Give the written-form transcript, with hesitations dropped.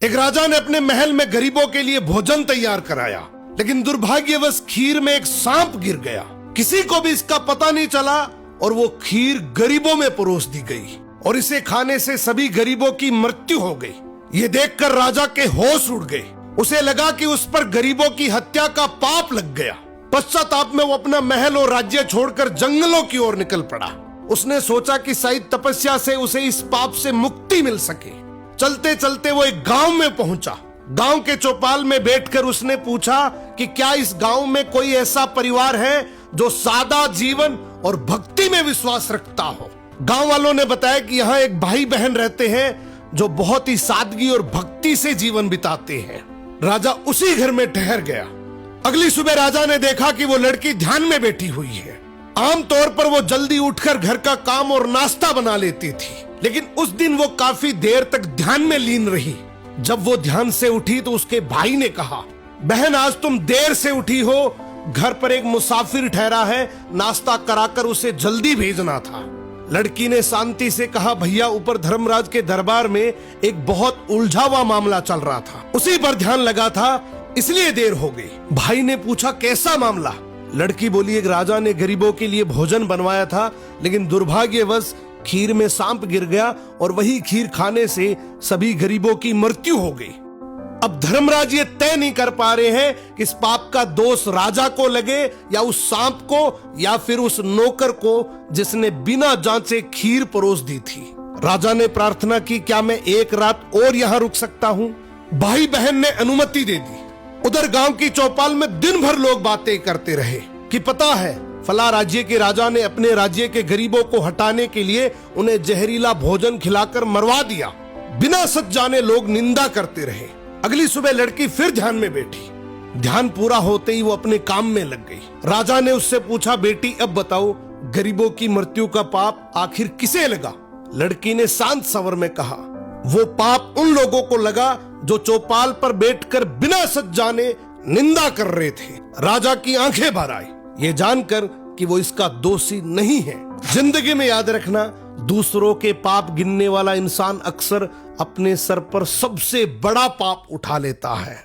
एक राजा ने अपने महल में गरीबों के लिए भोजन तैयार कराया, लेकिन दुर्भाग्यवश खीर में एक सांप गिर गया। किसी को भी इसका पता नहीं चला और वो खीर गरीबों में परोस दी गई और इसे खाने से सभी गरीबों की मृत्यु हो गई। ये देखकर राजा के होश उड़ गए। उसे लगा कि उस पर गरीबों की हत्या का पाप लग गया। पश्चाताप में वो अपना महल और राज्य छोड़कर जंगलों की ओर निकल पड़ा। उसने सोचा कि शायद तपस्या से उसे इस पाप से मुक्ति मिल सके। चलते चलते वो एक गांव में पहुंचा। गांव के चौपाल में बैठकर उसने पूछा कि क्या इस गांव में कोई ऐसा परिवार है जो सादा जीवन और भक्ति में विश्वास रखता हो। गांव वालों ने बताया कि यहाँ एक भाई बहन रहते हैं जो बहुत ही सादगी और भक्ति से जीवन बिताते हैं। राजा उसी घर में ठहर गया। अगली सुबह राजा ने देखा कि वो लड़की ध्यान में बैठी हुई है। आमतौर पर वो जल्दी उठकर घर का काम और नाश्ता बना लेती थी, लेकिन उस दिन वो काफी देर तक ध्यान में लीन रही। जब वो ध्यान से उठी तो उसके भाई ने कहा, बहन आज तुम देर से उठी हो, घर पर एक मुसाफिर ठहरा है, नाश्ता कराकर उसे जल्दी भेजना था। लड़की ने शांति से कहा, भैया ऊपर धर्मराज के दरबार में एक बहुत उलझा हुआ मामला चल रहा था, उसी पर ध्यान लगा था, इसलिए देर हो गई। भाई ने पूछा, कैसा मामला? लड़की बोली, एक राजा ने गरीबों के लिए भोजन बनवाया था, लेकिन दुर्भाग्यवश खीर में सांप गिर गया और वही खीर खाने से सभी गरीबों की मृत्यु हो गई। अब धर्मराज ये तय नहीं कर पा रहे हैं कि इस पाप का दोष राजा को लगे या उस सांप को या फिर उस नौकर को जिसने बिना जांचे खीर परोस दी थी। राजा ने प्रार्थना की, क्या मैं एक रात और यहाँ रुक सकता हूँ? भाई बहन ने अनुमति दे दी। उधर गांव की चौपाल में दिन भर लोग बातें करते रहे कि पता है फला राज्य के राजा ने अपने राज्य के गरीबों को हटाने के लिए उन्हें जहरीला भोजन खिलाकर मरवा दिया। बिना सच जाने लोग निंदा करते रहे। अगली सुबह लड़की फिर ध्यान में बैठी। ध्यान पूरा होते ही वो अपने काम में लग गई। राजा ने उससे पूछा, बेटी अब बताओ गरीबों की मृत्यु का पाप आखिर किसे लगा? लड़की ने शांत स्वर में कहा, वो पाप उन लोगों को लगा जो चौपाल पर बैठकर बिना सच जाने निंदा कर रहे थे। राजा की आंखें भर आई, ये जानकर कि वो इसका दोषी नहीं है। जिंदगी में याद रखना, दूसरों के पाप गिनने वाला इंसान अक्सर अपने सर पर सबसे बड़ा पाप उठा लेता है।